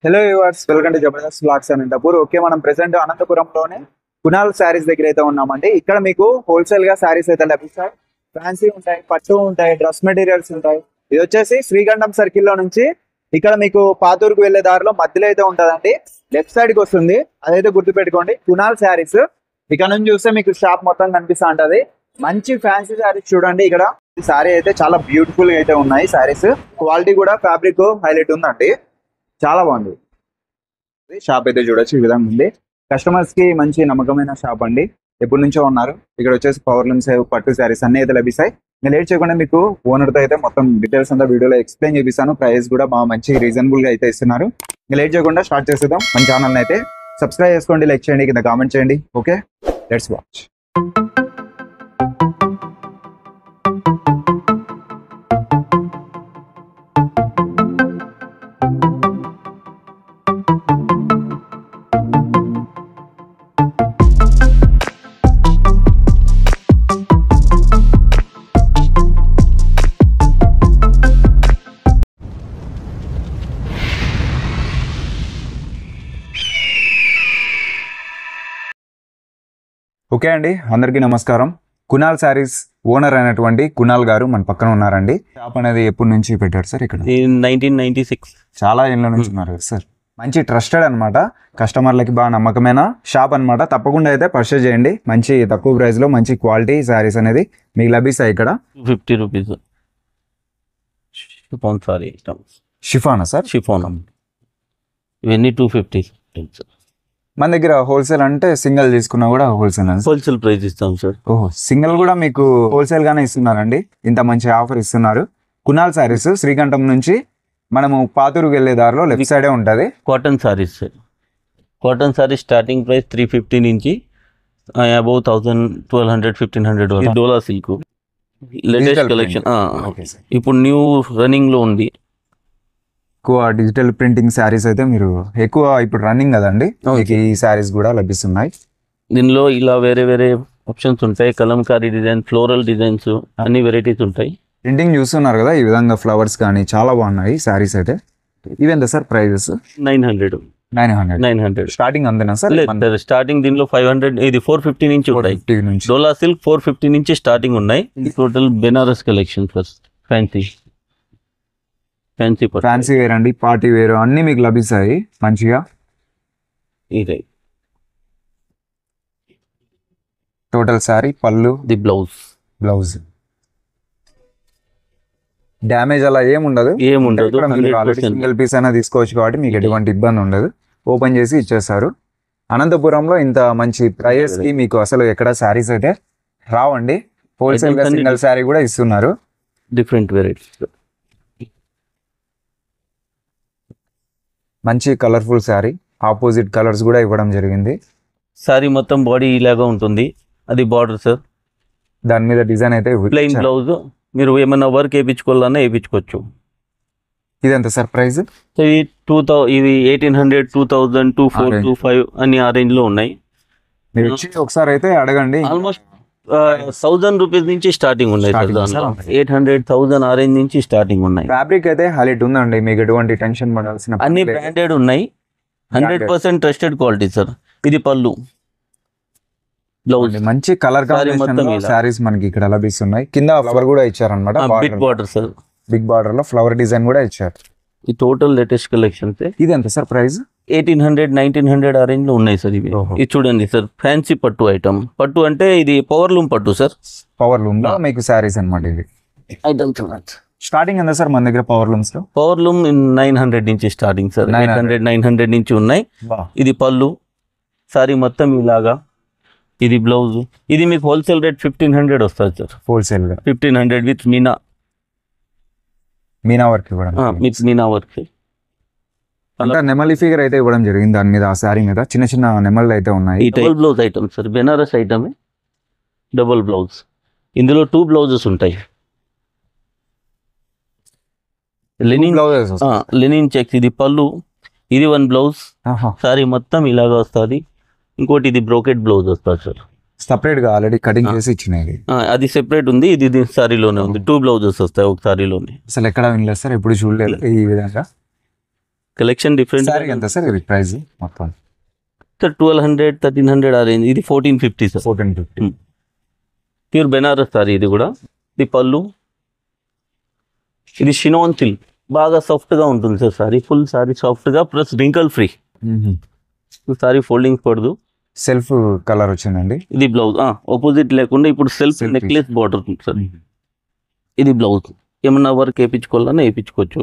Hello viewers, welcome to Jabardasth blogs Anantapur. Okay, మనం present అనంతపురంలోనే కునాల్ శారీస్ దగ్గర అయితే ఉన్నామండి. ఇక్కడ మీకు హోల్సేల్ గా శారీస్ అయితే లభిస్తాయి. ఫ్యాన్సీ ఉంటాయి, పట్టు ఉంటాయి, డ్రెస్ మెటీరియల్స్ ఉంటాయి. ఇది వచ్చేసి శ్రీగంధం సర్కిల్ లో నుంచి ఇక్కడ మీకు పాతూరుకు వెళ్లే దారిలో మధ్యలో అయితే ఉంటదండి. లెఫ్ట్ సైడ్ కి వస్తుంది, అదైతే గుర్తుపెట్టుకోండి. కునాల్ శారీస్ ఇక్కడ నుంచి చూస్తే మీకు షాప్ మొత్తం కనిపిస్తా ఉంటది. మంచి ఫ్యాన్సీ శారీస్ చూడండి. ఇక్కడ ఈ శారీ అయితే చాలా బ్యూటిఫుల్ గా అయితే ఉన్నాయి. శారీస్ క్వాలిటీ కూడా ఫ్యాబ్రిక్ హైలైట్ ఉందండి, చాలా బాగుంది. షాప్ అయితే చూడొచ్చు, ఈ విధంగా ఉంది. కస్టమర్స్ కి మంచి నమ్మకమైన షాప్ అండి, ఎప్పటి నుంచో ఉన్నారు. ఇక్కడ వచ్చేసి పవర్ లూమ్స్, పట్టు శారీస్ అన్ని అయితే లభిస్తాయి. నేను లేట్ చేయకుండా మీకు ఓనర్ తో అయితే మొత్తం డీటెయిల్స్ అంతా వీడియోలో ఎక్స్ప్లెయిన్ చేపిస్తాను. ప్రైస్ కూడా బాగా మంచి రీజనబుల్ గా అయితే ఇస్తున్నారు. ఇంకా లేట్ చేయకుండా స్టార్ట్ చేసేద్దాం. మన ఛానల్ అయితే సబ్స్క్రైబ్ చేసుకోండి, లైక్ చేయండి, కింద కామెంట్ చేయండి. Okay, let's watch. ఓకే అండి, అందరికీ నమస్కారం. కునాల్ శారీస్ ఓనర్ అయినటువంటి కునాల్ గారు మన పక్కన ఉన్నారండి. షాప్ అనేది ఎప్పటి నుంచి పెట్టారు సార్? ఇక్కడ 1996 చాలా ఏళ్ళ నుంచి ఉన్నారు కదా సార్. మంచి ట్రస్టెడ్ అనమాట, కస్టమర్లకి బాగా నమ్మకమైన షాప్ అనమాట. తప్పకుండా అయితే పర్చేజ్ చేయండి. మంచి తక్కువ ప్రైస్ లో మంచి క్వాలిటీ శారీస్ అనేది మీకు లభిస్తాయి. ఇక్కడ 250 రూపీస్ షిఫాన్ సారీ షిఫానా సార్? షిఫాన్ ఇవన్నీ 250 మన దగ్గర హోల్సేల్ అంటే సింగిల్ తీసుకున్నా కూడా హోల్సేల్ హోల్సేల్ ప్రైస్ ఇస్తాం సార్. ఓహో, సింగిల్ కూడా మీకు హోల్సేల్ గానే ఇస్తున్నారండి. ఇంత మంచి ఆఫర్ ఇస్తున్నారు. కునాల్ శారీస్ శ్రీకంఠం నుంచి మనము పాతూరుకు వెళ్లే దారిలో లెఫ్ట్ సైడే ఉంటది. Cotton saris sir. Cotton saris starting price 350 నుంచి అబౌవ్ 1000, 1200, 1500 డోలా సిల్క్ లేటెస్ట్ కలెక్షన్. ఇప్పుడు న్యూ రన్నింగ్ లో ఉంది. ఎక్కువ డిజిటల్ ప్రింటింగ్ శారీస్ అయితే మీరు ఎక్కువ ఇప్పుడు రన్నింగ్ కదండి, ఈ శారీస్ కూడా లభిస్తున్నాయి. దీనిలో ఇలా వేరే వేరే ఆప్షన్స్ ఉంటాయి. కలంకారీ డిజైన్, ఫ్లోరల్ డిజైన్స్, అన్ని వెరైటీస్ ఉంటాయి. ప్రింటింగ్ చూస్తున్నారు కదా, ఈ విధంగా ఫ్లవర్స్ కానీ చాలా బాగున్నాయి శారీస్ అయితే. ఇవి ఎంత సార్ ప్రైజెస్? 900 స్టార్టింగ్ అంతేనా సార్? స్టార్టింగ్ దీనిలో 500, ఇది 450 నుంచి ఉన్నాయి. డోలా సిల్క్ 450 నుంచి స్టార్టింగ్ ఉన్నాయి. Total Banaras collection first. Fancy wear అండి, పార్టీ వేర్ అన్ని మీకు లభిస్తాయి మంచిగా. ఇదే టోటల్ శారీ, పళ్ళు, ది బ్లౌజ్ డ్యామేజ్ అలా ఏముండదు. సింగిల్ పీస్ అయినా తీసుకోవచ్చు కాబట్టి మీకు ఎటువంటి ఇబ్బంది ఉండదు. ఓపెన్ చేసి ఇచ్చేస్తారు. అనంతపురంలో ఇంత మంచి ప్రైస్ కి మీకు అసలు ఎక్కడ శారీస్ అయితే రావండి. హోల్సేల్ గా సింగిల్ శారీ కూడా ఇస్తున్నారు. డిఫరెంట్ వెరైటీస్, మంచి కలర్ఫుల్ శారీ, ఆపోజిట్ కలర్స్ కూడా ఇవ్వడం జరిగింది. శారీ మొత్తం బాడీ ఇలాగా ఉంటుంది. అది బార్డర్ సార్. దాని మీద డిజైన్ అయితే ప్లెయిన్ బ్లౌజ్. మీరు ఏమైనా వర్క్ వేయించుకోవాలన్నా వేయించుకోవచ్చు. ఇది ఎంత సార్ ప్రైస్? ఇది 2000, ఇది 1800, 2000, 2400, 2500 అని ఆ రేంజ్ లో ఉన్నాయి. మీరు వచ్చి ఒకసారి అయితే అడగండి. ఆల్మోస్ట్ 1000 రూపీస్ నుంచి స్టార్టింగ్ ఉన్నాయి సార్. 800, 1000 ఆ రేంజ్ నుంచి స్టార్టింగ్ ఉన్నాయి. ఫ్యాబ్రిక్ అయితే హైలైట్ ఉందండి, మీకు ఎటువంటి టెన్షన్ పడాల్సిన. అన్ని బ్రాండెడ్ ఉన్నాయి, 100% ట్రస్టెడ్ క్వాలిటీ సార్. ఇది పళ్ళు, బ్లౌజ్, మంచి కలర్ కాంబినేషన్ శారీస్ మనకి ఇక్కడ లభిస్తున్నాయి. కింద ఫ్లవర్ కూడా ఇచ్చారనమాట, big border sir. Big border లో ఫ్లవర్ డిజైన్ కూడా ఇచ్చారు. ఈ టోటల్ లేటెస్ట్ కలెక్షన్. ఇది ఎంత సార్ ప్రైస్? 1800, 1900 ఆ రేంజ్ లో ఉన్నాయి సార్. ఇవి ఇది చూడండి సార్, ఫ్యాన్సీ పట్టు ఐటమ్. పట్టు అంటే ఇది పవర్ లూమ్ పట్టు సార్. పవర్ లూమ్ లో మీకు శారీస్ అనమాట. ఇది ఐటమ్ చూడండి. స్టార్టింగ్ ఎంత సార్ మన దగ్గర పవర్ లూమ్స్ లో? పవర్ లూమ్ 900 నుంచి స్టార్టింగ్ సార్. 800, 900 నుంచి ఉన్నాయి. ఇది పళ్ళు, సారీ మొత్తం ఇలాగా. ఇది బ్లౌజ్. ఇది మీకు హోల్సేల్ రేట్ 1500 వస్తుంది సార్. హోల్సేల్ గా 1500 విత్ మీనా వర్క్ ఇవ్వడం. విత్ మీనా వర్క్ అంటే నెమలి ఫిగర్ అయితే ఇవ్వడం జరిగింది దాని మీద. ఆ శారీ మీద చిన్న చిన్న నెమళ్ళు అయితే ఉన్నాయి. Double blouse item sir, Banaras item, double blouse. ఇందులో 2 బ్లౌజెస్ ఉంటాయి. Linen checks. ఇది పళ్ళు, ఇది 1 బ్లౌజ్. సారీ మొత్తం ఇలాగా వస్తుంది. ఇంకోటి ఇది బ్రోకెట్ బ్లౌజ్ వస్తుంది సార్. సెపరేట్ గా ఆల్రెడీ కటింగ్ చేసి ఇచ్చినాయి. అది సెపరేట్ ఉంది, ఇది సారీలోనే ఉంది. 2 బ్లౌజెస్ వస్తాయి ఒక సారీలోనే. అసలు ఎక్కడ వినలేదు సార్, ఎప్పుడు చూడలేదు ఈ విధంగా. Collection different. సారీ ఎంత సార్ ఇది ప్రైస్ మొత్తం? సార్ 1200 1300 ఆ రేంజ్. ఇది 1450 సార్. 1450. ప్యూర్ బెనారస్ సారీ ఇది కూడా. ఇది పళ్ళు. ఇది షినాన్ సిల్క్, బాగా సాఫ్ట్ గా ఉంటుంది sir sari. Full sari soft గా plus wrinkle free. Sari folding పడదు. సెల్ఫ్ కలర్ వచ్చిందండి. ఇది బ్లౌజ్ ఆపోజిట్ లేకుండా ఇప్పుడు సెల్ఫ్ నెక్లెస్ బార్డర్ సార్. ఇది బ్లౌజ్. ఏమన్నా వర్క్ వేయించుకోవాలన్నా వేయించుకోవచ్చు.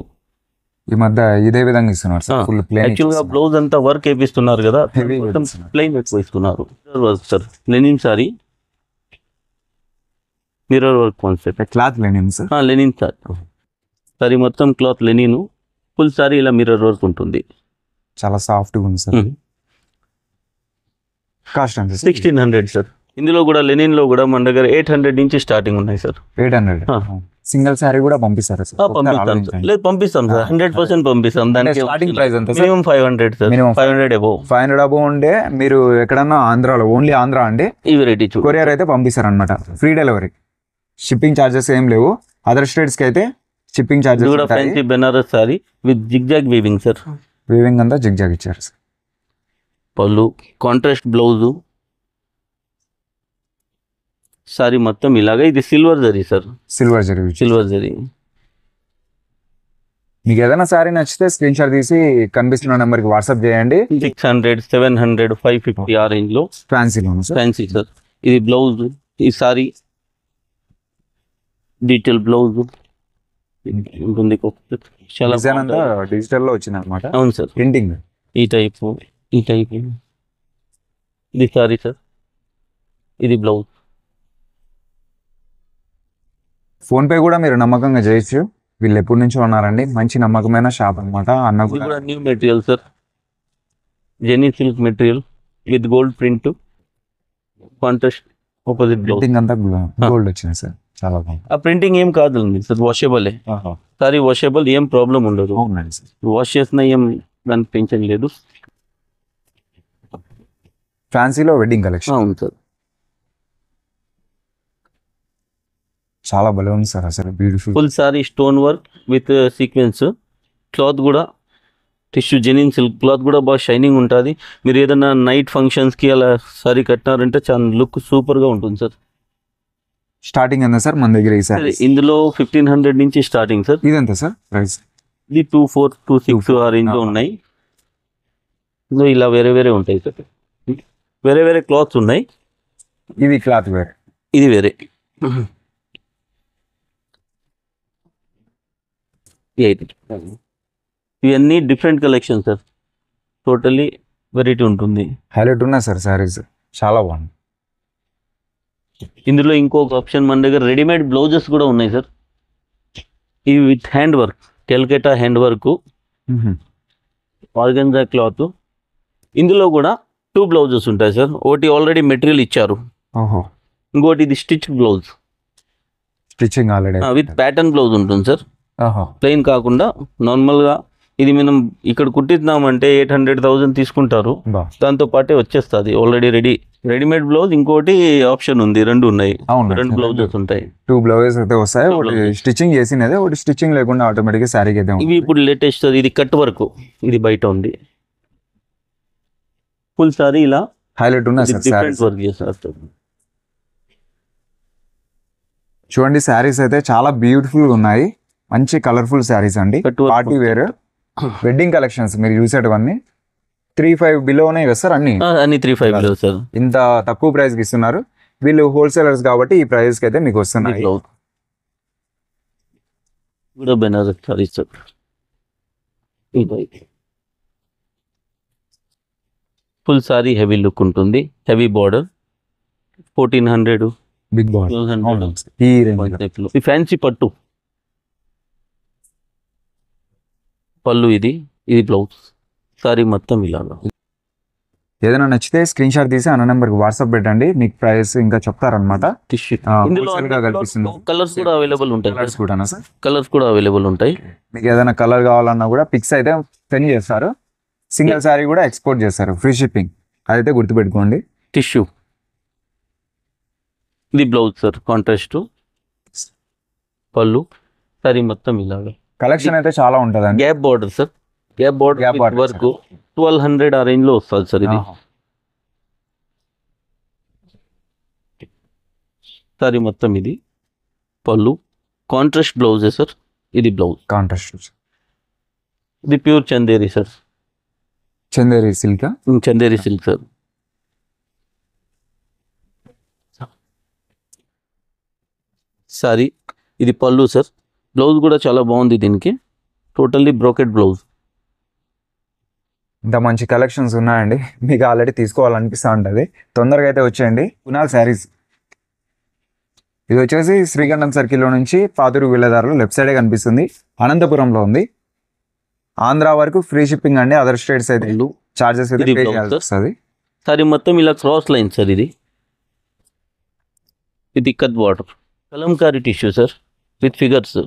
ఈ మధ్య ఇదే విధంగా ఇస్తున్నారు సార్, ఫుల్ ప్లేన్. యాక్చువల్ గా బ్లౌజ్ అంతా వర్క్ వేపిస్తున్నారు కదా, Heavy మొత్తం ఇస్తున్నారు. ప్లెయిన్ ఎక్కువ ఇస్తున్నారు. Work sir, linen sari, mirror work concept. Cloth linen sir. Linen sir. Sari మొత్తం క్లాత్ లెనిన్, ఫుల్ సారీ ఇలా మిర్రర్ వర్క్ ఉంటుంది. చాలా సాఫ్ట్ గా ఉంది సార్. కాస్ట్ ఎంత సార్? 1600 సార్. ఇందులో కూడా లెనిన్ లో కూడా మన దగ్గర 800 నుంచి స్టార్టింగ్ ఉన్నాయి సార్. 800. సింగిల్ సారీ కూడా పంపిస్తారా సార్? పంపిస్తాం సార్. లేదు పంపిస్తాం సార్, 100% పంపిస్తాం. దానికి స్టార్టింగ్ ప్రైస్ ఎంత sir? Minimum 500 sir. Minimum 500 above. 500 above ఉండే మీరు ఎక్కడన్నా ఆంధ్రాలో, ఓన్లీ ఆంధ్ర అండి, ఈ వెరైటీ చూడు. కొరియర్ అయితే పంపిస్తారు అనమాట. ఫ్రీ డెలివరీ, షిప్పింగ్ ఛార్జెస్ ఏం లేవు. అదర్ స్టేట్స్ కి అయితే షిప్పింగ్ ఇది ఛార్జెస్ కూడా ఉంటాయి. Fancy Banaras sari with zigzag weaving sir. Weaving అంతా జిగ్జాగ్ ఇచ్చారు సార్. పళ్ళు, కాంట్రాస్ట్ బ్లౌజు, సారీ మొత్తం ఇలాగా. ఇది silver zari sir. Silver zari. Silver zari. మీకు ఏదైనా సారీ నచ్చితే స్క్రీన్ షాట్ తీసి కనిపిస్తున్న నెంబర్ కి వాట్సాప్ చేయండి. 600 700 550 ఆ రేంజ్ లో ఫ్యాన్సీలోను సార్. Fancy sir. ఇది బ్లౌజ్, ఈ సారీ డీటెయిల్ బ్లౌజ్ ఉంటుంది. చాలా డిజైన్ అంతా డిజిటల్ లో వచ్చింది అనమాట. అవును సార్. ప్రింటింగ్ ఈ టైపు, ఈ టైపు. ఇది సారీ సార్. ఇది బ్లౌజ్. ఫోన్ పే కూడా మీరు నమ్మకంగా చేయొచ్చు. వీళ్ళు ఎప్పటి నుంచో ఉన్నారండి, మంచి నమ్మకమైన షాప్ అనమాట. అన్న ఇది కూడా కూడా న్యూ మెటీరియల్ సార్. జెనీ silk material with gold print, contrast opposite blouse. Printing అంతా గోల్డ్ వచ్చింది సార్. చాలా బాగుంది. ఆ ప్రింటింగ్ ఏం కాదండి సార్, వాషబుల్. సారీ వాషబుల్, ఏం ప్రాబ్లం ఉండదు. అవునండి సార్. వాష్ చేసిన ఏం దానికి పెంచడం లేదు. ఫ్యాన్సీలో వెడ్డింగ్ కలెక్షన్ అవును సార్. చాలా భలే ఉంది సార్, అసలు beautiful. Full sari stone work with sequence. Cloth కూడా టిష్యూ జెనిన్ సిల్క్ క్లాత్ కూడా బాగా షైనింగ్ ఉంటుంది. మీరు ఏదైనా నైట్ ఫంక్షన్స్కి అలా సారీ కట్టినారంటే చాలా లుక్ సూపర్గా ఉంటుంది సార్. స్టార్టింగ్ ఎంత సార్ మన దగ్గర ఈ సారీ? ఇందులో 1500 నుంచి స్టార్టింగ్ సార్. ఇది ఎంత సార్ ప్రైస్? ఇది 2400 2600 ఆ రేంజ్లో ఉన్నాయి. ఇందులో ఇలా వేరే వేరే ఉంటాయి సార్. వేరే వేరే క్లాత్స్ ఉన్నాయి. ఇది క్లాత్ వేరే, ఇది వేరే. ఇవన్నీ different collection sir. Totally variety ఉంటుంది. హైలైట్ ఉన్నాయి సార్ సారీస్, చాలా బాగుంది. ఇందులో ఇంకొక ఆప్షన్ మన దగ్గర రెడీమేడ్ బ్లౌజెస్ కూడా ఉన్నాయి సార్. ఇవి with hand work, Calcutta hand work, organza cloth. ఇందులో కూడా 2 బ్లౌజెస్ ఉంటాయి సార్. ఒకటి ఆల్రెడీ మెటీరియల్ ఇచ్చారు, ఓహో. ఇంకోటి ఇది stitch blouse stitching already with pattern blouse ఉంటుంది సార్. ప్లెయిన్ కాకుండా నార్మల్గా. ఇది మనం ఇక్కడ కుట్టిద్దామంటే 800,000 తీసుకుంటారు. దాంతో పాటే వచ్చేస్తుంది ఆల్రెడీ రెడీమేడ్ బ్లౌజ్. ఇంకోటి ఆప్షన్ ఉంది, 2 ఉన్నాయి. 2 బ్లౌజెస్ ఉంటాయి. 2 బ్లౌజెస్ అయితే వస్తాయి. ఒకటి స్టిచ్చింగ్ చేసినదే, ఒకటి స్టిచ్చింగ్ లేకుండా ఆటోమేటిక్గా శారీకి అయితే ఇవి ఇప్పుడు లేటెస్ట్. ఇది కట్ వర్క్, ఇది బయట ఉంది. ఫుల్ సారీ ఇలా హైలైట్ ఉన్నాయి సార్. డిఫరెంట్ వర్క్ చేస్తారు. చూడండి శారీస్ అయితే చాలా బ్యూటిఫుల్ గా ఉన్నాయి. మంచి కలర్ఫుల్ శారీస్ అండి, పార్టీ వేర్ వెడ్డింగ్ కలెక్షన్స్. మీరు చూసేటవన్నీ 35 బిలోనే కదా సార్? అన్ని 350 సార్. ఇంత తక్కువ ప్రైస్ కి ఇస్తున్నారు వీళ్ళు, హోల్సేలర్స్ కాబట్టి ఈ ప్రైస్ కి అయితే మీకు వస్తున్నాయి. కూడా Banaras sari sir. Full sari heavy look ఉంటుంది, హెవీ బార్డర్. 1400 big border. ఈ రేంజ్ ఫ్యాన్సీ పట్టు పళ్ళు. ఇది బ్లౌజ్. సారీ మొత్తం ఇలాగా. ఏదైనా నచ్చితే స్క్రీన్ షాట్ తీసి అన్న నెంబర్కి వాట్సాప్ పెట్టండి, మీకు ప్రైస్ ఇంకా చెప్తారనమాట. టిష్యూ ఇందులో కల్పిస్తుంది. కలర్స్ కూడా అవైలబుల్ ఉంటాయి. కలర్స్ కూడా సార్? కలర్స్ కూడా అవైలబుల్ ఉంటాయి. మీకు ఏదైనా కలర్ కావాలన్నా కూడా పిక్స్ అయితే సెండ్ చేస్తారు. సింగిల్ సారీ కూడా ఎక్స్పోర్ట్ చేస్తారు, ఫ్రీ షిప్పింగ్. అదైతే గుర్తుపెట్టుకోండి. టిష్యూ. ఇది బ్లౌజ్ సార్, కాంట్రాస్ట్ పళ్ళు. సారీ మొత్తం ఇలాగా. కలెక్షన్ అయితే చాలా ఉంటుందండి. Gap border sir. Gap border work 1200 ఆ రేంజ్ లో వస్తుంది సార్ ఇది. సారీ మొత్తం ఇది పళ్ళు, కాంట్రాస్ట్ బ్లౌజే సార్. ఇది బ్లౌజ్ కాంట్రాస్ట్. ఇది pure Chanderi sir. Chanderi silk. Chanderi silk sir. Sorry ఇది పళ్ళు సార్. బ్లౌజ్ కూడా చాలా బాగుంది దీనికి, టోటల్లీ బ్రోకెట్ బ్లౌజ్. ఇంత మంచి కలెక్షన్స్ ఉన్నాయండి, మీకు ఆల్రెడీ తీసుకోవాలనిపిస్తూ ఉంటుంది. తొందరగా అయితే వచ్చేయండి. కునాల్ శారీస్. ఇది వచ్చేసి శ్రీగంధం సర్కిల్లో నుంచి పాతూరు విలేదారులు లెఫ్ట్ సైడే కనిపిస్తుంది. అనంతపురంలో ఉంది. ఆంధ్ర వరకు ఫ్రీ షిప్పింగ్ అండి. అదర్ స్టేట్స్ అయితే చార్జెస్ అయితే పే చేయాల్సి వస్తుంది. సారీ మొత్తం ఇలా క్రాస్ లైన్ సార్. ఇది cut border, Kalamkari tissue sir with figures.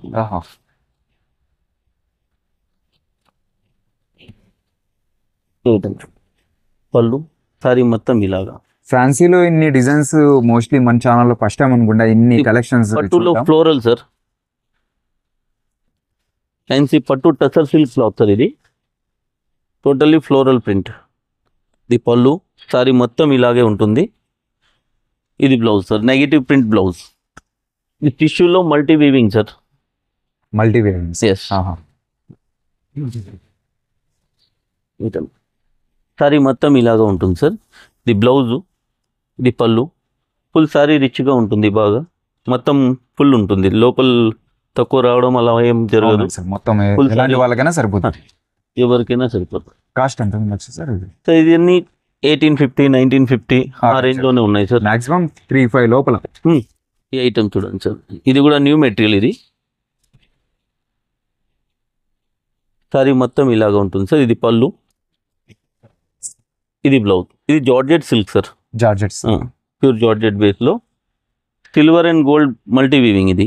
పళ్ళు సారీ మొత్తం ఇలాగా. ఫ్యాన్సీలో ఇన్ని డిజైన్స్ మోస్ట్లీ మన ఛానల్లో ఫస్ట్ టైం అనుకుంటా ఇన్ని కలెక్షన్స్. పట్టులో ఫ్లోరల్ సార్, ఫ్యాన్సీ పట్టు టసర్ సిల్క్ క్లాత్ సార్. ఇది టోటల్లీ ఫ్లోరల్ ప్రింట్. ఇది పళ్ళు, సారీ మొత్తం ఇలాగే ఉంటుంది. ఇది blouse sir, negative print blouse. ఇది టిష్యూలో multi weaving sir. Multi variants. Yes. Sari మొత్తం ఇలాగా ఉంటుంది సార్. ఇది బ్లౌజు, ఇది పళ్ళు. ఫుల్ సారీ రిచ్గా ఉంటుంది, బాగా మొత్తం ఫుల్ ఉంటుంది. లోపల తక్కువ రావడం అలా ఏం జరగదు. మొత్తం ఎలాంటి వాళ్ళకైనా సరిపోతుంది, ఎవరికైనా సరిపోతుంది. కాస్ట్ ఎంత ఉండొచ్చు సార్ ఇది? సో ఇది అన్ని 1850, 1950 ఆ రేంజ్లోనే ఉన్నాయి సార్. మాక్సిమం 3-5 లోపల. ఈ ఐటమ్ చూడండి సార్, ఇది కూడా న్యూ మెటీరియల్. ఇది సారీ మొత్తం ఇలాగా ఉంటుంది సార్. ఇది పళ్ళు, ఇది బ్లౌజ్. ఇది georgette silk sir. Georgettes, pure georgette బేస్లో silver and gold multi weaving. ఇది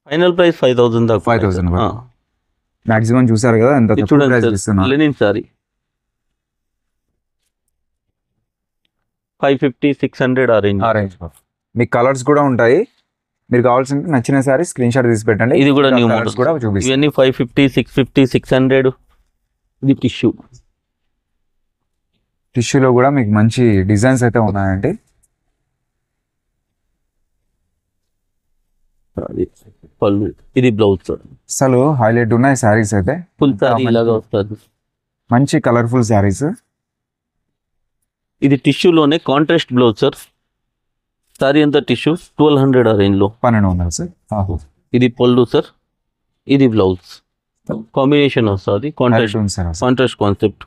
ఫైనల్ ప్రైస్ 5000 దాకా. 5000 మాక్సిమం చూసారు కదా ఎంత చూడండి. లెనిన్ సారీ 550, 600 ఆ రేంజ్. మీకు కలర్స్ కూడా ఉంటాయి. మీరు కావాల్సిన నచ్చిన సారీ స్క్రీన్ షాట్ తీసి పెట్టండి. ఇది కూడా న్యూ మోడల్స్ కూడా చూపిస్తాను. ఇవన్నీ 550, 650, 600. ఇది టిష్యూ. టిష్యూలో కూడా మీకు మంచి డిజైన్స్ అయితే ఉన్నాయండి. పళ్ళు, ఇది బ్లౌజ్ సార్. అసలు హైలైట్ ఉన్నాయి శారీస్ అయితే. ఫుల్ సారీ ఇలాగా వస్తుంది. మంచి కలర్ఫుల్ శారీస్. ఇది టిష్యూలోనే కాంట్రాస్ట్ బ్లౌజ్ సార్. సారీ అంతా టిష్యూ 1200 ఆ రేంజ్లో. 1200 సార్. ఇది పళ్ళు సార్, ఇది బ్లౌజ్. కాంబినేషన్ వస్తుంది, కాంట్రాస్ట్ కాన్సెప్ట్.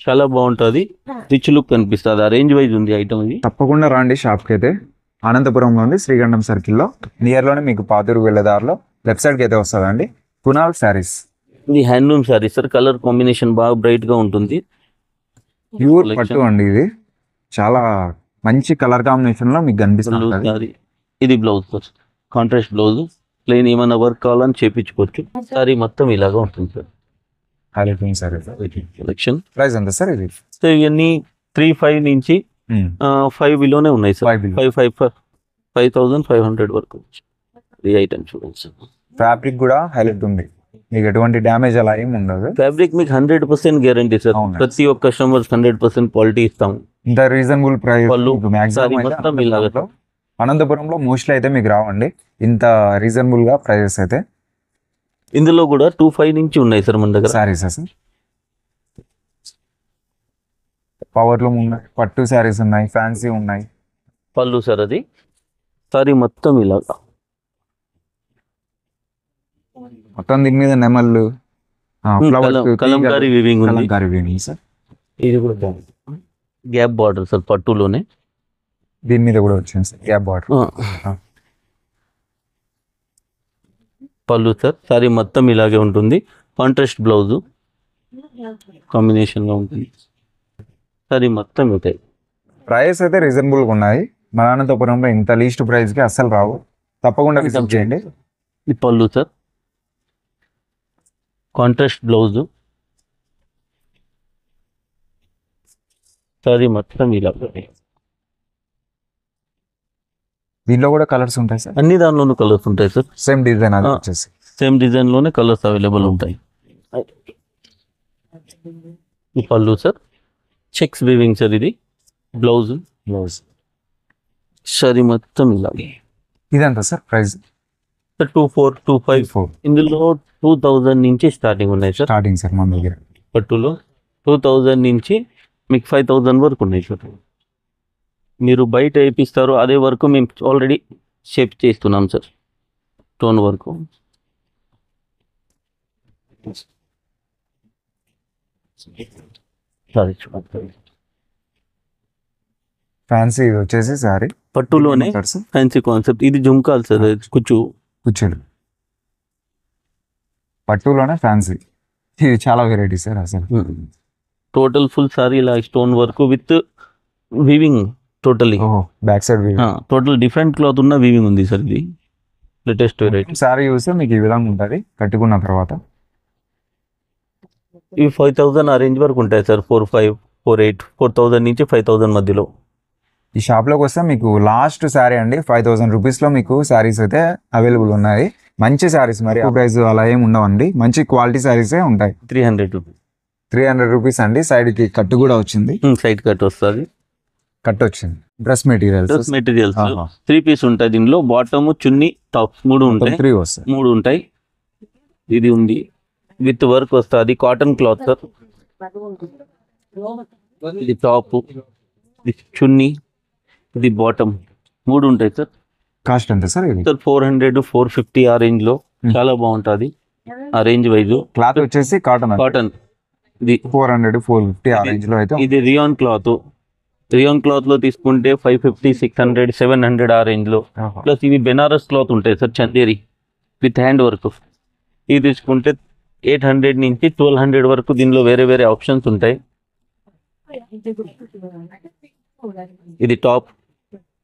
చాలా బాగుంటుంది, రిచ్ లుక్ కనిపిస్తుంది. ఆ రేంజ్ వైజ్ ఉంది ఐటమ్ ఇది. తప్పకుండా రండి షాప్కి అయితే. అనంతపురంలో ఉంది, శ్రీగంధం సర్కిల్లో నియర్లోనే మీకు పాతూరు వెళ్ళేదారిలో లెఫ్ట్ సైడ్కి అయితే వస్తుందండి. కునాల్ శారీస్. ఇది handloom sari sir. Colour combination బాగా బ్రైట్గా ఉంటుంది. ప్యూర్ పట్టు అండి. ఇది చాలా మంచి కలర్ కాంబినేషన్లో మీకు కనిపిస్తుంది. ఇది blouse sir, contrast blouse. Plain ఏమైనా వర్క్ కావాలని చేపించుకోవచ్చు. సారీ మొత్తం ఇలాగా ఉంటుంది సార్. కలెక్షన్ ప్రైస్ ఎంత సార్ ఇది? సో ఇవన్నీ 3,500 నుంచి 5 బిలోనే ఉన్నాయి సార్. 5,500 వరకు ఈ ఐటమ్ చూడండి సార్. ఫ్యాబ్రిక్ కూడా హైలైట్ ఉంది, మీకు ఎటువంటి డ్యామేజ్ అలా ఏమి ఉండదు. ఫ్యాబ్రిక్ మీకు 100% గ్యారంటీ సార్. ప్రతి ఒక్క కస్టమర్ 100% క్వాలిటీ ఇస్తాం. ఇంత రీజనబుల్ ప్రైస్ మాక్సిమం అనంతపురంలో మోస్ట్లీ అయితే మీకు రావండి ఇంత రీజనబుల్ గా ప్రైజెస్ అయితే. ఇందులో కూడా 2,500 నుంచి ఉన్నాయి సార్ మన దగ్గర శారీస్. సార్ పవర్లూమ్ ఉన్నాయి, పట్టు శారీస్ ఉన్నాయి, ఫ్యాన్సీ ఉన్నాయి. పళ్ళు సార్, అది సారీ మొత్తం ఇలాగా మొత్తం దీని మీద నెమళ్ళు, కలంకారీ వీవింగ్ ఉంది. సార్ ఇది కూడా బాగుంది. గ్యాప్ బార్డర్ సార్ పట్టులోనే. దీని మీద కూడా వచ్చింది సార్ గ్యాప్ బార్డర్. పళ్ళు సార్, సారీ మొత్తం ఇలాగే ఉంటుంది. కాంట్రాస్ట్ బ్లౌజ్ కాంబినేషన్గా ఉంటుంది. సారీ మొత్తం ఉంటాయి. ప్రైస్ అయితే రీజనబుల్గా ఉన్నాయి. మన అనంతపురంలో ఇంత లీస్ట్ ప్రైస్కి అస్సలు రావు. తప్పకుండా విజిట్ చేయండి. ఈ పళ్ళు సార్, కాంట్రాస్ట్ బ్లౌజ్, సారీ మొత్తం ఇలా. దీనిలో కూడా కలర్స్ ఉంటాయి సార్. అన్ని దానిలోనూ కలర్స్ ఉంటాయి సార్. సేమ్ డిజైన్ అది వచ్చేసి సేమ్ డిజైన్ లోనే కలర్స్ అవైలబుల్ ఉంటాయి. ఈ పళ్ళు సార్ చెక్స్ వీవింగ్ సార్, ఇది బ్లౌజ్ సరి మొత్తం ఇలా ఇదంతా సార్ ప్రైస్ 2425. ఇందులో 2000 నుంచి స్టార్టింగ్ ఉన్నాయి సార్. స్టార్టింగ్ సార్ మన దగ్గర పట్టులో 2000 నుంచి మీకు 5000 వరకు ఉన్నాయి సార్. మీరు బయట వేపిస్తారు అదే వరకు మేము ఆల్రెడీ షేప్ చేస్తున్నాం సార్, స్టోన్ వరకు. సారీ చూడండి, ఫ్యాన్సీ ఇది వచ్చేసి సారీ పట్టులోనే ఫ్యాన్సీ కాన్సెప్ట్. ఇది జుమ్కాల్ సార్, కూర్చోడు పట్టులోనే ఫ్యాన్సీ. ఇది చాలా వెరైటీ సార్ అసలు. టోటల్ ఫుల్ సారీ ఇలా stone work with weaving totally. Back side total different cloth ఉన్న వీవింగ్ ఉంది సార్. ఇది లేటెస్ట్ వెరైటీ. సారీ చూస్తే మీకు ఈ విధంగా ఉంటుంది కట్టుకున్న తర్వాత. ఇవి 5000 ఆ రేంజ్ వరకు ఉంటాయి సార్. 4500, 4800, 4000 నుంచి 5000 మధ్యలో. ఈ షాప్లోకి వస్తే మీకు లాస్ట్ శారీ అండి 5000 రూపీస్లో మీకు శారీస్ అయితే అవైలబుల్ ఉన్నాయి. మంచి శారీస్, మరి ప్రైస్ అలా ఏమి ఉండవండి, మంచి క్వాలిటీ శారీసే ఉంటాయి. 300 రూపీస్. 300 రూపీస్ అండి. సైడ్కి కట్టు కూడా వచ్చింది, సైడ్ కట్ వస్తుంది, కట్ వచ్చింది. డ్రెస్ మెటీరియల్స్ 3 పీస్ ఉంటాయి. దీనిలో బాటమ్, చున్నీ, టాప్ 3 ఉంటాయి. 3 వస్తాయి. 3 ఉంటాయి. ఇది ఉంది విత్ వర్క్ వస్తుంది, కాటన్ క్లాత్ సార్. ఇది టాప్, ఇది చున్నీ, ఇది బాటమ్ 3 ఉంటాయి సార్. కాస్ట్ ఎంత సార్ ఇది? సార్ 400, 450 ఆ రేంజ్ లో చాలా బాగుంటుంది. ఆ రేంజ్ వైజ్ క్లాత్ వచ్చేసి కాటన్. ఇది 400, 450 ఆ రేంజ్ లో అయితే. ఇది రియాన్ క్లాత్ లో తీసుకుంటే 550, 600, 700 ఆ రేంజ్ లో. ప్లస్ ఇవి బెనారస్ క్లాత్ ఉంటాయి sir, Chanderi with hand work. ఇది తీసుకుంటే 800 నుంచి 1200 వరకు. దీనిలో వేరే వేరే ఆప్షన్స్ ఉంటాయి. ఇది టాప్,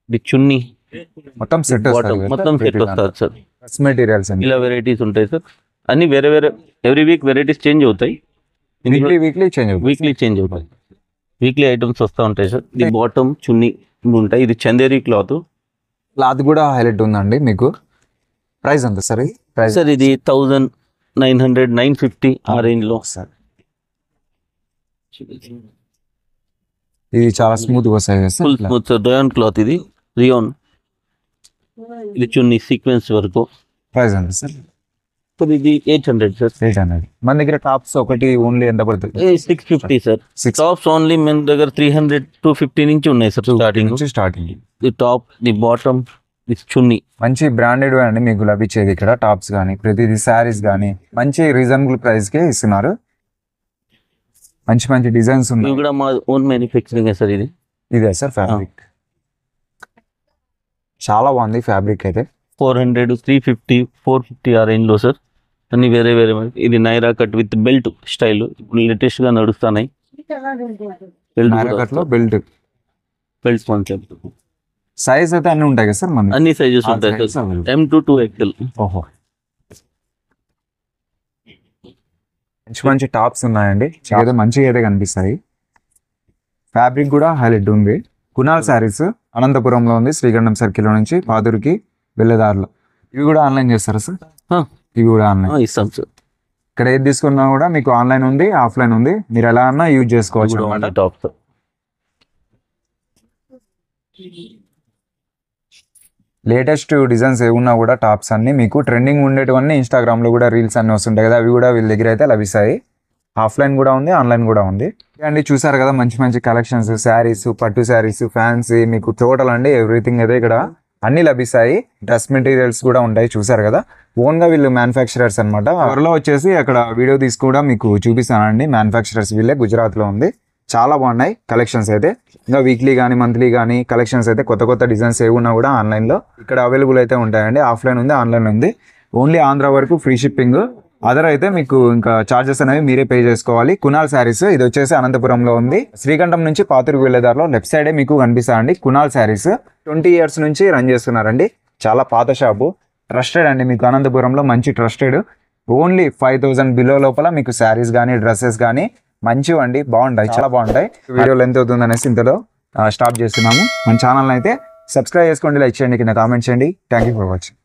ఇది చున్నీ, మొత్తం సెట్ మొత్తం సెట్ వస్తుంది సార్. డ్రెస్ మెటీరియల్స్ ఇలా వెరైటీస్ ఉంటాయి సార్. అన్ని వేరే వేరే ఎవ్రీ వీక్ వెరైటీస్ చేంజ్ అవుతాయి. వీక్లీ చేంజ్ అవుతాయి. వీక్లీ ఐటమ్స్ వస్తూ ఉంటాయి సార్. ఇది బాటమ్, చున్నీ ఉంటాయి. ఇది చందేరి క్లాత్ కూడా హైలైట్ ఉందండి మీకు. ప్రైస్ ఎంత సార్? ప్రైస్ సార్ ఇది 1900, 950 ఆ రేంజ్ లో సార్. ఇది చాలా స్మూత్ గా వస్తాయి కదా full smooth sir. Rayon cloth, ఇది రియాన్. ఇది చున్నీ సీక్వెన్స్ వరకు. ప్రైస్ ఎంత సార్? ఇది 800 సార్. 800. మన దగ్గర టాప్స్ ఒకటి ఓన్లీ ఎంత పడుతుంది? 650 సార్. టాప్స్ ఓన్లీ మన దగ్గర 300, 250 నుంచి ఉన్నాయి sir starting. The top, the bottom, the chunni మంచి బ్రాండెడ్ అండి మీకు లభించేది ఇక్కడ. టాప్స్ కానీ ప్రతిదీ శారీస్ కానీ మంచి రీజనబుల్ ప్రైస్ కే ఇస్తున్నారు. మంచి మంచి డిజైన్స్ ఉన్నాయి. ఇవి కూడా మా ఓన్ మ్యానుఫ్యాక్చరింగ్ సార్. ఇదే సార్ ఫ్యాబ్రిక్. చాలా బాగుంది ఫ్యాబ్రిక్ అయితే. 400, 350, 450 ఆ రేంజ్ లో సార్. అన్ని వేరే వేరే. ఇది Naira cut with belt style ఇప్పుడు లేటెస్ట్ గా నడుస్తున్నాయి. Belt concept. సైజ్ అయితే అన్ని ఉంటాయి కదా సార్? అన్ని సైజెస్ ఉంటాయి సార్. M to 2XL. ఓహో, మంచి మంచి టాప్స్ ఉన్నాయండి. చాలా మంచిగా అయితే కనిపిస్తాయి. ఫ్యాబ్రిక్ కూడా హైలైట్ ఉంది. కునాల్ శారీస్ అనంతపురంలో ఉంది, శ్రీగండం సర్కిల్ నుంచి పాదూరుకి వెళ్ళేదారిలో. ఇవి కూడా ఆన్లైన్ చేస్తారా సార్? ఇవి కూడా ఆన్లైన్ ఇస్తాం సార్. ఇక్కడ ఏది తీసుకున్నా కూడా మీకు ఆన్లైన్ ఉంది, ఆఫ్లైన్ ఉంది. మీరు ఎలా అన్నా యూజ్ చేసుకోవచ్చు. టాప్స్ లేటెస్ట్ డిజైన్స్ ఏమున్నా కూడా టాప్స్ అన్ని మీకు ట్రెండింగ్ ఉండేటివన్నీ ఇన్స్టాగ్రామ్లో కూడా రీల్స్ అన్ని వస్తుంటాయి కదా, అవి కూడా వీళ్ళ దగ్గర అయితే లభిస్తాయి. ఆఫ్లైన్ కూడా ఉంది, ఆన్లైన్ కూడా ఉంది అండి. చూసారు కదా మంచి మంచి కలెక్షన్స్, శారీస్, పట్టు శారీస్, ఫ్యాన్సీ, మీకు టోటల్ అండి ఎవ్రీథింగ్ అయితే ఇక్కడ అన్ని లభిస్తాయి. డ్రెస్ మెటీరియల్స్ కూడా ఉంటాయి. చూసారు కదా, ఓన్గా వీళ్ళు మ్యానుఫ్యాక్చరర్స్ అనమాట. త్వరలో వచ్చేసి అక్కడ వీడియో తీసి కూడా మీకు చూపిస్తానండి. మ్యానుఫ్యాక్చరర్స్ వీళ్ళే, గుజరాత్లో ఉంది. చాలా బాగున్నాయి కలెక్షన్స్ అయితే. ఇంకా వీక్లీ కానీ మంత్లీ కానీ కలెక్షన్స్ అయితే కొత్త కొత్త డిజైన్స్ ఏమున్నా కూడా ఆన్లైన్లో ఇక్కడ అవైలబుల్ అయితే ఉంటాయండి. ఆఫ్లైన్ ఉంది, ఆన్లైన్ ఉంది. ఓన్లీ ఆంధ్ర వరకు ఫ్రీ షిప్పింగ్. అదర్ అయితే మీకు ఇంకా చార్జెస్ అనేవి మీరే పే చేసుకోవాలి. కునాల్ శారీస్ ఇది వచ్చేసి అనంతపురంలో ఉంది. శ్రీకంఠం నుంచి పాతూరుకు వెళ్ళేదారిలో లెఫ్ట్ సైడే మీకు కనిపిస్తాయండి కునాల్ శారీస్. 20 years నుంచి రన్ చేస్తున్నారండి. చాలా పాత షాపు, ట్రస్టెడ్ అండి. మీకు అనంతపురంలో మంచి ట్రస్టెడ్. ఓన్లీ 5000 బిలో లోపల మీకు శారీస్ కానీ డ్రెస్సెస్ కానీ మంచివండి, బాగుంటాయి, చాలా బాగుంటాయి. వీడియోలో ఎంత అవుతుంది అనేసి ఇంతలో స్టాప్ చేస్తున్నాము. మన ఛానల్ అయితే సబ్స్క్రైబ్ చేసుకోండి, లైక్ చేయండి, కింద కామెంట్ చేయండి. Thank you for watching.